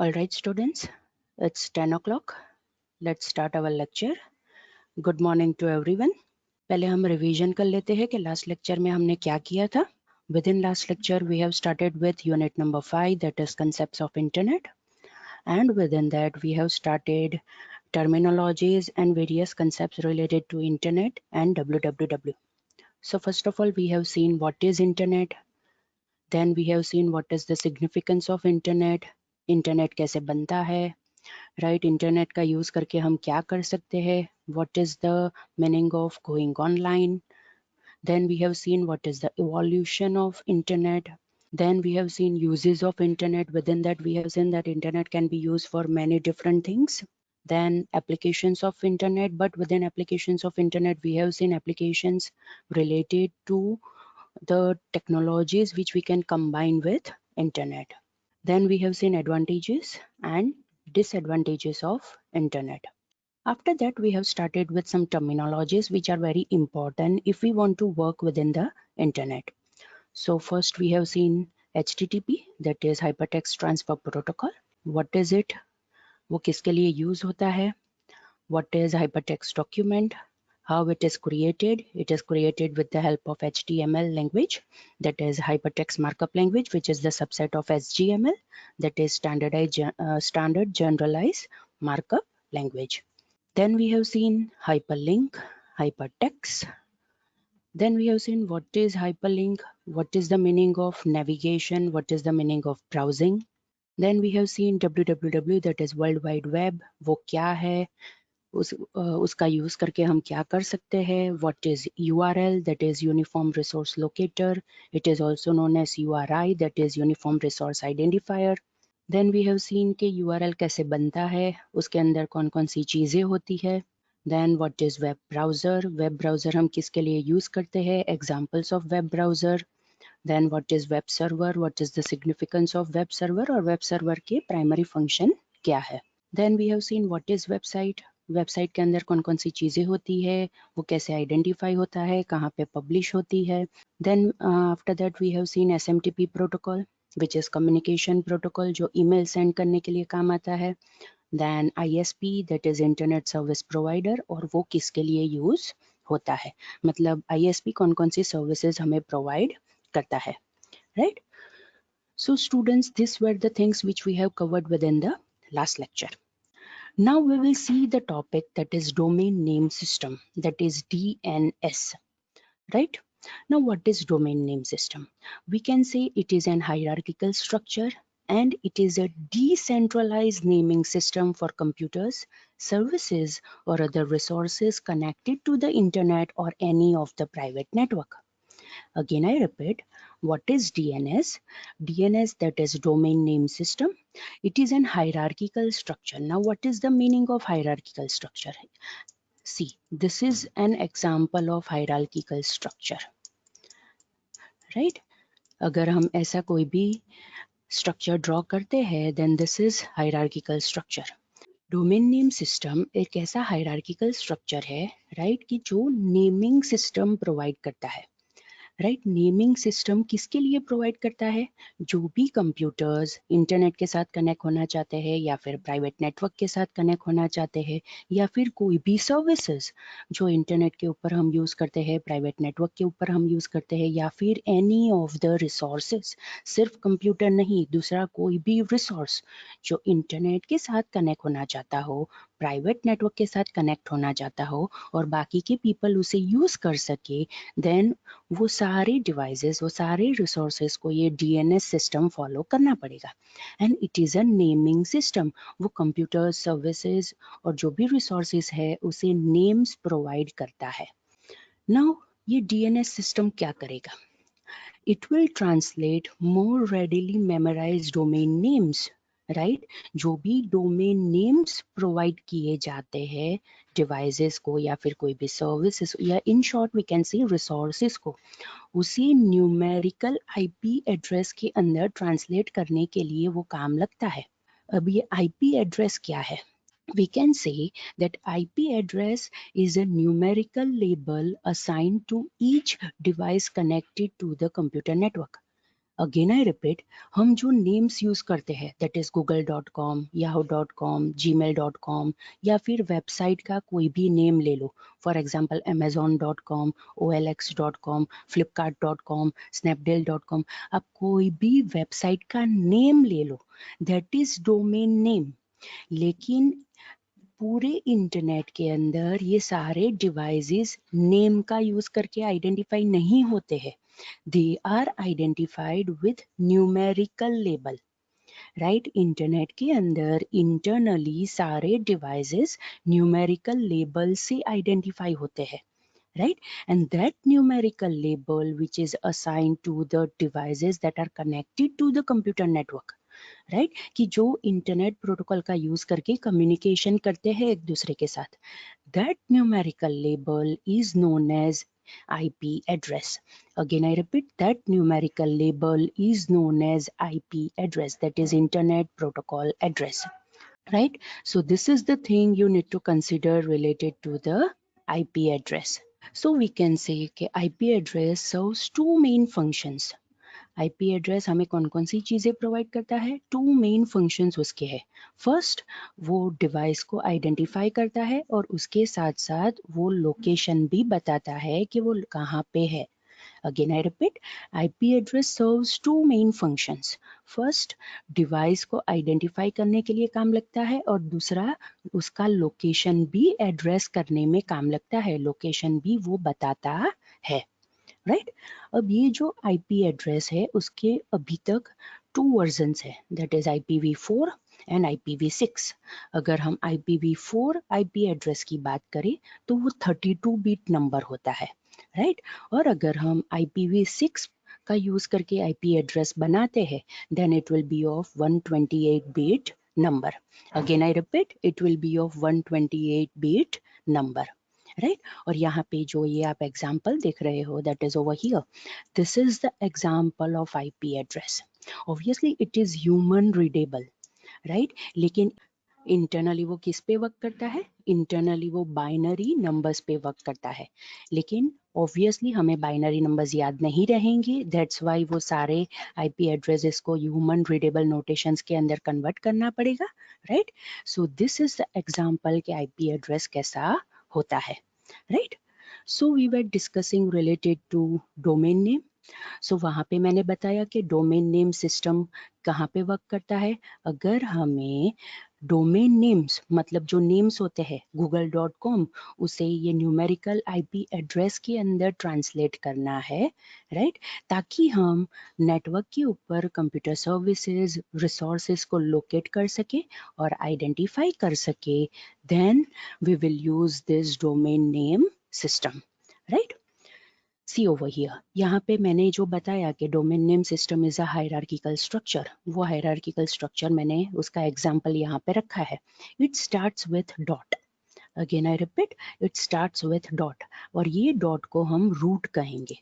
All right, students, it's 10 o'clock. Let's start our lecture. Good morning to everyone. पहले हम revision कर लेते हैं कि लास्ट लेक्चर में हमने क्या किया था. Within last lecture, we have started with unit number 5, that is concepts of internet. And within that, we have started terminologies and various concepts related to internet and www. So first of all, we have seen what is internet. Then we have seen what is the significance of internet. Internet कैसे बनता है. Right, internet का use करके हम क्या कर सकते हैं, what is the meaning of going online. Then we have seen what is the evolution of internet. Then we have seen uses of internet. Within that, we have seen that internet can be used for many different things. Then applications of internet, but within applications of internet, we have seen applications related to the technologies which we can combine with internet. Then we have seen advantages and disadvantages of internet. After that, we have started with some terminologies which are very important if we want to work within the internet. So first we have seen HTTP, that is Hypertext Transfer Protocol. What is it? वो किसके लिए use होता है? What is hypertext document? How it is created? It is created with the help of HTML language, that is hypertext markup language, which is the subset of HTML, that is standard generalized markup language. Then we have seen hyperlink, hypertext. Then we have seen what is hyperlink, what is the meaning of navigation, what is the meaning of browsing. Then we have seen www, that is World Wide Web. वो क्या है, उसका use करके हम क्या कर सकते हैं. What is URL, that is Uniform Resource Locator. It is also known as URI, that is Uniform Resource Identifier. Then we have seen कि URL कैसे बनता है, उसके अंदर कौन कौन सी चीजें होती है. Then what is web browser? Web browser हम किसके लिए यूज करते हैं, examples of web browser. Then what is web server? What is the significance of web server और web server के primary function क्या है. Then we have seen what is website. Website के अंदर कौन कौन सी चीज़ें होती है, वो कैसे आइडेंटिफाई होता है, कहाँ पे पब्लिश होती है. Then after that we have seen SMTP protocol, which is communication protocol, जो ईमेल सेंड करने के लिए काम आता है. Then ISP, that is internet service provider, और वो किसके लिए यूज़ होता है, मतलब ISP कौन कौन सी सर्विसेज हमें प्रोवाइड करता है. Right. So students, these were the things which we have covered within the last lecture. Now we will see the topic, that is domain name system, that is DNS. Right? Now what is domain name system? We can say it is an hierarchical structure and it is a decentralized naming system for computers, services or other resources connected to the internet or any of the private network. Again, I repeat, what is DNS? DNS, that is domain name system. It is an hierarchical structure. Now, what is the meaning of hierarchical structure? See, this is an example of hierarchical structure. Right? अगर हम ऐसा कोई भी structure draw करते हैं, then this is hierarchical structure. Domain name system एक ऐसा hierarchical structure है, राइट, कि जो नेमिंग सिस्टम प्रोवाइड करता है. राइट, नेमिंग सिस्टम किसके लिए प्रोवाइड करता है, जो भी कंप्यूटर्स इंटरनेट के साथ कनेक्ट होना चाहते हैं या फिर प्राइवेट नेटवर्क के साथ कनेक्ट होना चाहते हैं, या फिर कोई भी सर्विसेज जो इंटरनेट के ऊपर हम यूज़ करते हैं, प्राइवेट नेटवर्क के ऊपर हम यूज़ करते हैं, या फिर एनी ऑफ द रिसोर्सेज, सिर्फ कंप्यूटर नहीं, दूसरा कोई भी रिसोर्स जो इंटरनेट के साथ कनेक्ट होना चाहता हो, प्राइवेट नेटवर्क के साथ कनेक्ट होना चाहता हो और बाकी के पीपल उसे यूज़ कर सके, देन वो सारे डिवाइसेस, वो सारे रिसोर्सेज को ये DNS सिस्टम फॉलो करना पड़ेगा. And it is a naming system. वो कंप्यूटर सर्विसेज और जो भी रिसोर्सेज है उसे नेम्स प्रोवाइड करता है. नाउ ये DNS सिस्टम क्या करेगा? It will translate more readily memorized domain names. Right, जो भी डोमेन नेम्स प्रोवाइड किए जाते हैं डिवाइसेस को या फिर कोई भी सर्विसेज या in short we can see resources को, उसी न्यूमेरिकल IP एड्रेस के अंदर ट्रांसलेट करने के लिए वो काम लगता है. अब ये IP एड्रेस क्या है? We can say that IP address is a numerical label assigned to each device connected to the computer network. Again I repeat, हम जो नेम्स यूज करते हैं that is google.com, yahoo.com, gmail.com या फिर website का कोई भी नेम ले लो, for example amazon.com, olx.com, flipkart.com, snapdeal.com, आप कोई भी वेबसाइट का नेम ले लो, दैट इज डोमेन नेम। लेकिन पूरे इंटरनेट के अंदर ये सारे डिवाइसेस नेम का यूज करके आइडेंटिफाई नहीं होते हैं, they are identified with numerical label, right. Internet के अंदर इंटरनली सारे डिवाइसेस न्यूमेरिकल लेबल से आइडेंटिफाई होते हैं, right? And that numerical label which is assigned to the devices that are connected to the computer network, right कि जो internet protocol का use करके कम्युनिकेशन करते हैं एक दूसरे के साथ, that numerical label is known as IP address. Again, I repeat, that numerical label is known as IP address, that is Internet Protocol Address, right? So this is the thing you need to consider related to the IP address. So we can say कि IP address serves two main functions. IP address हमें कौन कौन सी चीज़ें provide करता है? To main functions उसके हैं। First, वो डिवाइस को आइडेंटिफाई करता है और उसके साथ साथ वो लोकेशन भी बताता है कि वो कहाँ पे है। Again, I repeat, IP address serves two main functions. First, device को आइडेंटिफाई करने के लिए काम लगता है और दूसरा उसका लोकेशन भी एड्रेस करने में काम लगता है, लोकेशन भी वो बताता है, राइट। अब ये जो IP एड्रेस है उसके अभी तक टू वर्जन्स है, that is IPv4 and IPv6। अगर हम IPv4 IP एड्रेस की बात करें तो वो 32 बिट नंबर होता है, राइट। और अगर हम IPv6 का यूज करके IP एड्रेस बनाते हैं then it will be of 128 bit number. Again I repeat, it will be of 128 bit number, right. और यहाँ पे जो ये आप एग्जाम्पल देख रहे हो that is over here, this is the example of IP address. Obviously it is human readable, right. लेकिन इंटरनली वो किस पे वर्क करता है? इंटरनली वो बाइनरी नंबर्स पे वर्क करता है, लेकिन ऑब्वियसली हमें बाइनरी नंबर्स याद नहीं रहेंगे, दैट्स वाई वो सारे IP एड्रेसेस को ह्यूमन रीडेबल नोटेशंस के अंदर कन्वर्ट करना पड़ेगा, right. So this is the example कि IP एड्रेस कैसा होता है, right. So we were discussing related to domain name. So वहाँ पे मैंने बताया कि डोमेन नेम सिस्टम कहाँ पे वर्क करता है। अगर हमें डोमेन नेम्स मतलब जो नेम्स होते हैं google.com, उसे ये न्यूमेरिकल IP एड्रेस के अंदर ट्रांसलेट करना है, राइट, ताकि हम नेटवर्क के ऊपर कंप्यूटर सर्विसेज रिसोर्सेज को लोकेट कर सके और आइडेंटिफाई कर सके, then we will use this domain name system, right. See over here, यहाँ पे मैंने जो बताया कि domain name system is a hierarchical structure, वो हायरार्किकल स्ट्रक्चर मैंने उसका एग्जांपल यहाँ पे रखा है। It starts with dot, again I repeat, it starts with dot, और ये डॉट को हम रूट कहेंगे।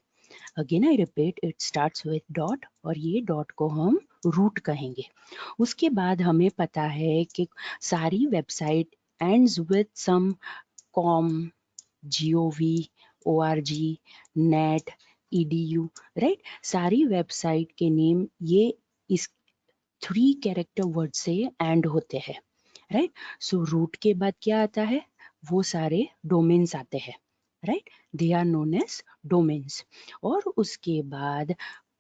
Again I repeat, it starts with dot और ये डॉट को हम रूट कहेंगे। उसके बाद हमें पता है कि सारी website ends with some com, gov, org, net, edu, right. सारी वेबसाइट के नेम ये इस 3 कैरेक्टर वर्ड से एंड होते हैं, राइट। सो रूट के बाद क्या आता है? वो सारे डोमेन्स आते हैं, right, they are known as domains. और उसके बाद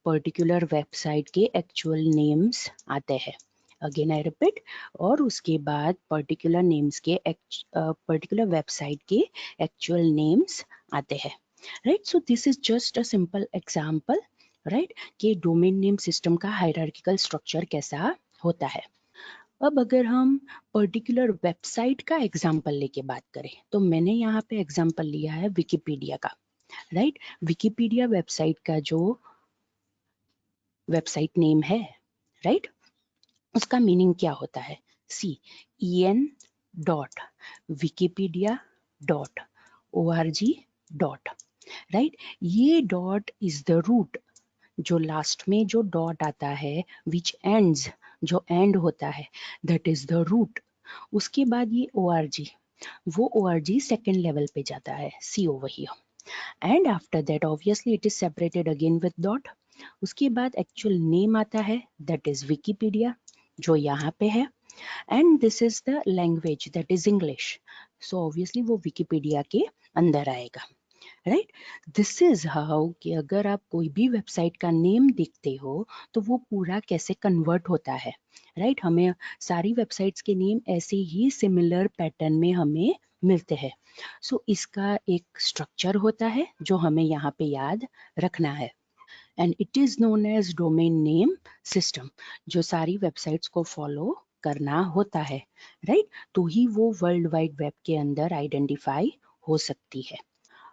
पर्टिकुलर वेबसाइट के एक्चुअल नेम्स आते हैं, अगेन आई रिपीट, और उसके बाद पर्टिकुलर नेम्स के पर्टिकुलर वेबसाइट के एक्चुअल नेम्स आते हैं, right. So this is just a simple example, right, कि डोमेन नेम सिस्टम का हायरार्किकल स्ट्रक्चर कैसा होता है। अब अगर हम पर्टिकुलर वेबसाइट का एग्जांपल लेके बात करें तो मैंने यहाँ पे एग्जांपल लिया है विकिपीडिया का, राइट। विकिपीडिया वेबसाइट का जो वेबसाइट नेम है, राइट, उसका मीनिंग क्या होता है? सी en.wikipedia.org. राइट, ये डॉट इज द रूट, जो लास्ट में जो डॉट आता है विच एंड्स, जो एंड होता है, दैट इज द रूट। उसके बाद ये ORG, वो ORG सेकेंड लेवल पे जाता है, see over here, and after that obviously it is separated again with dot. उसके बाद एक्चुअल नेम आता है, दैट इज विकिपीडिया, जो यहाँ पे है, and this is the language, that is English. So obviously वो विकिपीडिया के अंदर आएगा, राइट। दिस इज हाउ कि अगर आप कोई भी वेबसाइट का नेम देखते हो तो वो पूरा कैसे कन्वर्ट होता है, राइट। हमें सारी वेबसाइट्स के नेम ऐसे ही सिमिलर पैटर्न में हमें मिलते हैं। सो इसका एक स्ट्रक्चर होता है जो हमें यहाँ पे याद रखना है, and it is known as domain name system, जो सारी वेबसाइट्स को फॉलो करना होता है, राइट। तो ही वो वर्ल्ड वाइड वेब के अंदर आइडेंटिफाई हो सकती है।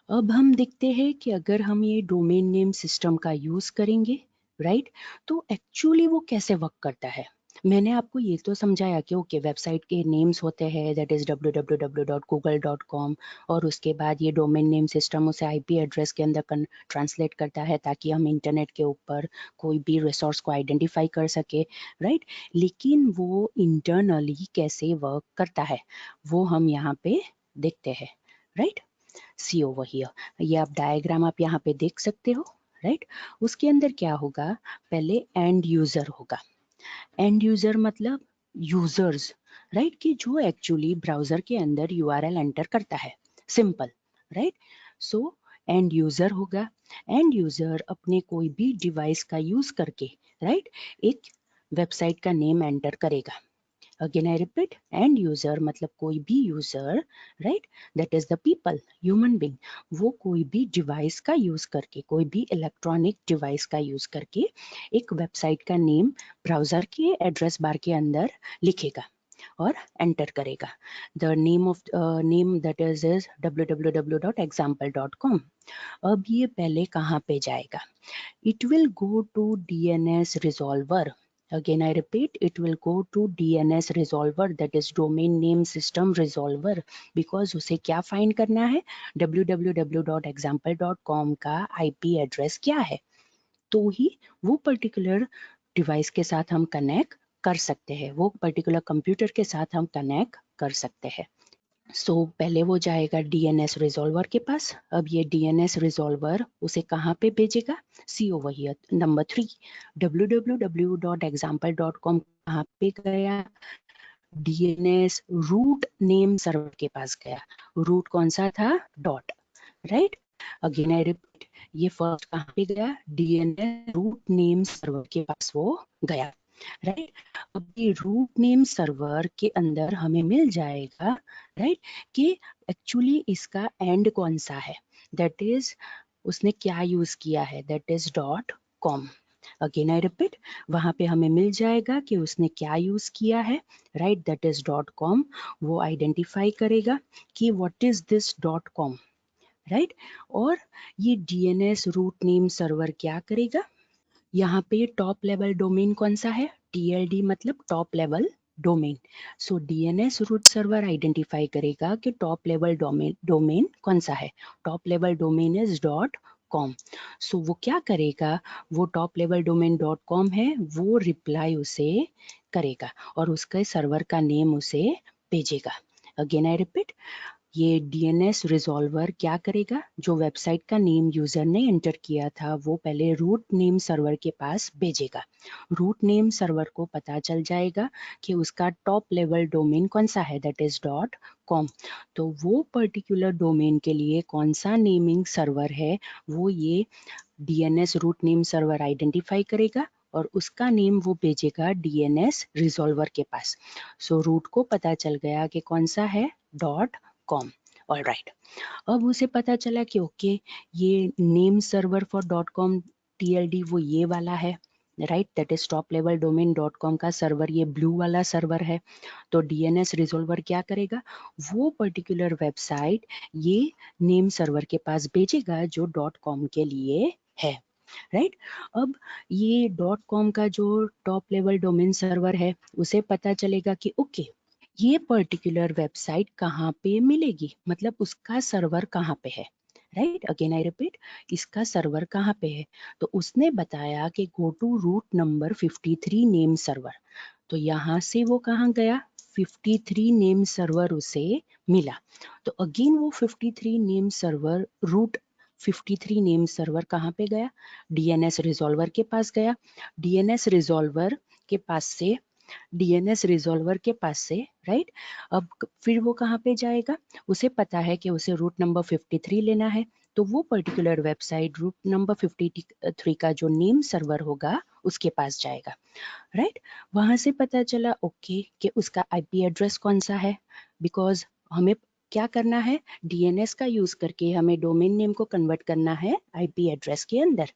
अब हम देखते हैं कि अगर हम ये डोमेन नेम सिस्टम का यूज करेंगे, राइट, तो एक्चुअली वो कैसे वर्क करता है। मैंने आपको ये तो समझाया कि ओके वेबसाइट के नेम्स होते हैं, दैट इज www.google.com, और उसके बाद ये डोमेन नेम सिस्टम उसे आईपी एड्रेस के अंदर ट्रांसलेट करता है ताकि हम इंटरनेट के ऊपर कोई भी रिसोर्स को आइडेंटिफाई कर सके, राइट। लेकिन वो इंटरनली कैसे वर्क करता है वो हम यहाँ पे देखते हैं, राइट। सी ओवर हियर, ये आप डायग्राम आप यहाँ पे देख सकते हो, राइट। उसके अंदर क्या होगा, पहले एंड यूजर होगा। एंड यूजर मतलब यूजर्स, राइट, कि जो एक्चुअली ब्राउजर के अंदर यूआरएल एंटर करता है, simple, right. So and user होगा। एंड यूजर अपने कोई भी डिवाइस का यूज करके, राइट, एक वेबसाइट का नेम एंटर करेगा। Again I repeat, and user मतलब कोई भी user, right, that is the people, human being, वो कोई भी डिवाइस का यूज करके, कोई भी इलेक्ट्रॉनिक डिवाइस का यूज करके एक वेबसाइट का नेम ब्राउजर के एड्रेस बार के अंदर लिखेगा और एंटर करेगा। The name of name that is www.example.com। अब ये पहले कहाँ पे जाएगा, it will go to DNS resolver. Again, I repeat, it will go to DNS resolver, that is domain name system resolver, because उसे क्या फाइंड करना है, www.example.com का IP एड्रेस क्या है, तो ही वो पर्टिकुलर डिवाइस के साथ हम कनेक्ट कर सकते हैं, वो पर्टिकुलर कंप्यूटर के साथ हम कनेक्ट कर सकते हैं। सो पहले वो जाएगा डीएनएस रिजॉल्वर के पास। अब ये डीएनएस रिजॉल्वर उसे कहाँ पे भेजेगा, सी ओवर हियर नंबर 3, www.example.com कहाँ पे गया, डीएनएस रूट नेम सर्वर के पास गया। रूट कौन सा था, dot, right. Again I repeat, ये फर्स्ट कहाँ पे गया, डीएनएस रूट नेम सर्वर के पास वो गया, राइट। अब ये रूट नेम सर्वर के अंदर हमें मिल जाएगा, राइट, कि एक्चुअली इसका एंड कौन सा है, दैट इज उसने क्या यूज किया है, that is .com। Again I repeat, वहां पे हमें मिल जाएगा कि उसने क्या यूज किया है, राइट, दैट इज .com। वो आइडेंटिफाई करेगा कि what is this .com, right. और ये डीएनएस रूट नेम सर्वर क्या करेगा, यहाँ पे टॉप लेवल डोमेन कौन सा है, TLD मतलब टॉप लेवल डोमेन। सो डीएनएस रूट सर्वर आइडेंटिफाई करेगा कि टॉप लेवल डोमेन कौन सा है, top level domain is .com। सो वो क्या करेगा, वो टॉप लेवल डोमेन .com है, वो रिप्लाई उसे करेगा और उसके सर्वर का नेम उसे भेजेगा। अगेन आई रिपीट, ये डीएनएस रिजॉल्वर क्या करेगा, जो वेबसाइट का नेम यूजर ने एंटर किया था वो पहले रूट नेम सर्वर के पास भेजेगा। रूट नेम सर्वर को पता चल जाएगा कि उसका टॉप लेवल डोमेन कौन सा है, दैट इज .com। तो वो पर्टिकुलर डोमेन के लिए कौन सा नेमिंग सर्वर है वो ये DNS root name server identify करेगा और उसका नेम वो भेजेगा डीएनएस रिजॉल्वर के पास। सो रूट को पता चल गया कि कौन सा है, .com। ऑल राइट, अब उसे पता चला कि ओके ये name server for .com TLD वो ये वाला है, right, that is top level domain .com का सर्वर ये ब्लू वाला सर्वर है। तो डीएनएस रिजॉल्वर क्या करेगा, वो पर्टिकुलर वेबसाइट ये नेम सर्वर के पास भेजेगा जो .com के लिए है, राइट। अब ये .com का जो टॉप लेवल डोमेन सर्वर है उसे पता चलेगा कि ओके ये पर्टिकुलर वेबसाइट कहाँ पे मिलेगी, मतलब उसका सर्वर कहाँ पे है, राइट। अगेन आई रिपीट, इसका सर्वर कहाँ पे है, तो उसने बताया कि go to root number 53 name server. तो यहाँ से वो कहाँ गया, 53 नेम सर्वर उसे मिला। तो अगेन वो 53 name server root 53 name server कहाँ पे गया? डीएनएस रिजॉल्वर के पास गया। डीएनएस रिजॉल्वर के पास से राइट, अब फिर वो कहाँ पे जाएगा? उसे पता है कि उसे रूट नंबर 53 लेना है, तो वो पर्टिकुलर वेबसाइट रूट नंबर 53 का जो नेम सर्वर होगा उसके पास जाएगा, राइट। वहां से पता चला ओके कि उसका आईपी एड्रेस कौन सा है, बिकॉज हमें क्या करना है, डीएनएस का यूज करके हमें डोमेन नेम को कन्वर्ट करना है आईपी एड्रेस के अंदर।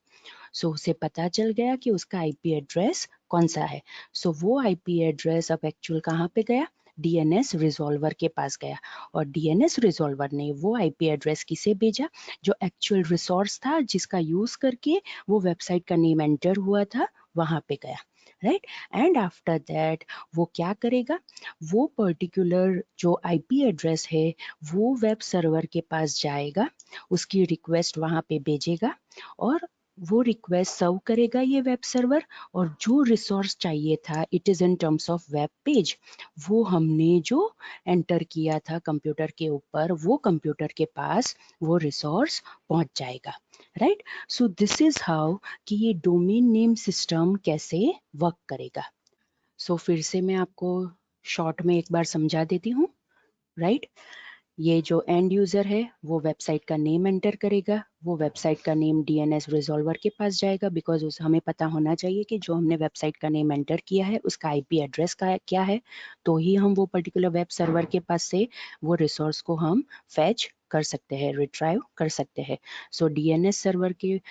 सो उसे पता चल गया कि उसका आईपी एड्रेस कौन सा है। सो वो आईपी एड्रेस अब एक्चुअल कहाँ पे गया? डीएनएस रिजॉल्वर के पास गया, और डीएनएस रिजॉल्वर ने वो आईपी एड्रेस किसे भेजा? जो एक्चुअल रिसोर्स था जिसका यूज करके वो वेबसाइट का नेम एंटर हुआ था, वहां पे गया, राइट। एंड आफ्टर दैट वो क्या करेगा? वो पर्टिकुलर जो आईपी एड्रेस है वो वेब सर्वर के पास जाएगा, उसकी रिक्वेस्ट वहां पे भेजेगा, और वो रिक्वेस्ट सर्व करेगा ये वेब सर्वर, और जो रिसोर्स चाहिए था it is in terms of web page, वो हमने जो एंटर किया था कंप्यूटर के ऊपर, वो कंप्यूटर के पास वो रिसोर्स पहुंच जाएगा, राइट। सो दिस इज हाउ कि ये डोमेन नेम सिस्टम कैसे वर्क करेगा। सो फिर से मैं आपको शॉर्ट में एक बार समझा देती हूँ, राइट। ये जो एंड यूजर है वो वेबसाइट का नेम एंटर करेगा, वो वेबसाइट का नेम डीएनएस रिजॉल्वर के पास जाएगा, बिकॉज उस हमें पता होना चाहिए कि जो हमने वेबसाइट का नेम एंटर किया है उसका आईपी एड्रेस का क्या है, तो ही हम वो पर्टिकुलर वेब सर्वर के पास से वो रिसोर्स को हम फैच कर सकते हैं, रिट्राइव कर सकते हैं। सो डीएनएस सर्वर के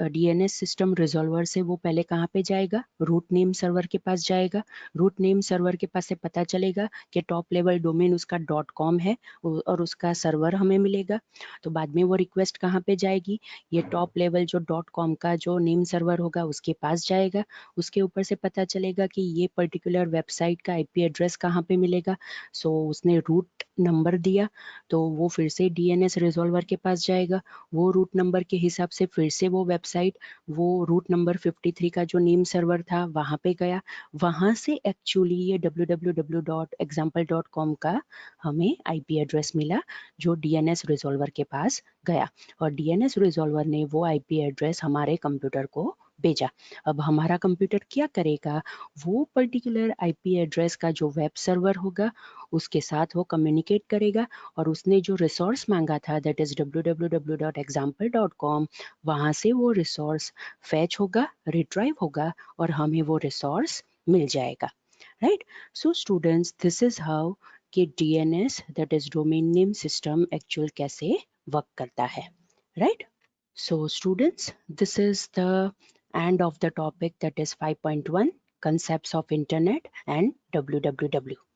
डीएनएस सिस्टम रिजॉल्वर से वो पहले कहाँ पे जाएगा? रूट नेम सर्वर के पास जाएगा। रूट नेम सर्वर के पास से पता चलेगा कि टॉप लेवल डोमेन उसका .com है और उसका सर्वर हमें मिलेगा। तो बाद में वो रिक्वेस्ट कहाँ पे जाएगी? ये टॉप लेवल जो .com का जो नेम सर्वर होगा उसके पास जाएगा। उसके ऊपर से पता चलेगा कि ये पर्टिकुलर वेबसाइट का आईपी एड्रेस कहाँ पे मिलेगा। सो उसने रूट नंबर दिया, तो वो फिर से डीएनएस रिजॉल्वर के पास जाएगा। वो रूट नंबर के हिसाब से फिर से वो वेबसाइट वो रूट नंबर 53 का जो नेम सर्वर था वहाँ पे गया। वहाँ से एक्चुअली ये www.example.com का हमें आईपी एड्रेस मिला जो डीएनएस रिजॉल्वर के पास गया, और डीएनएस रिजॉल्वर ने वो आईपी एड्रेस हमारे कंप्यूटर को भेजा। अब हमारा कंप्यूटर क्या करेगा? वो पर्टिकुलर आईपी एड्रेस का जो वेब सर्वर होगा उसके साथ वो कम्युनिकेट करेगा, और उसने जो रिसोर्स मांगा था दैट इज www.example.com, वहाँ से वो रिसोर्स फैच होगा, रिट्राइव होगा, और हमें वो रिसोर्स मिल जाएगा, राइट। So students, this is how कि DNS that is domain name system actual कैसे वर्क करता है, right. So students, this is the end of the topic that is 5.1 concepts of internet and www.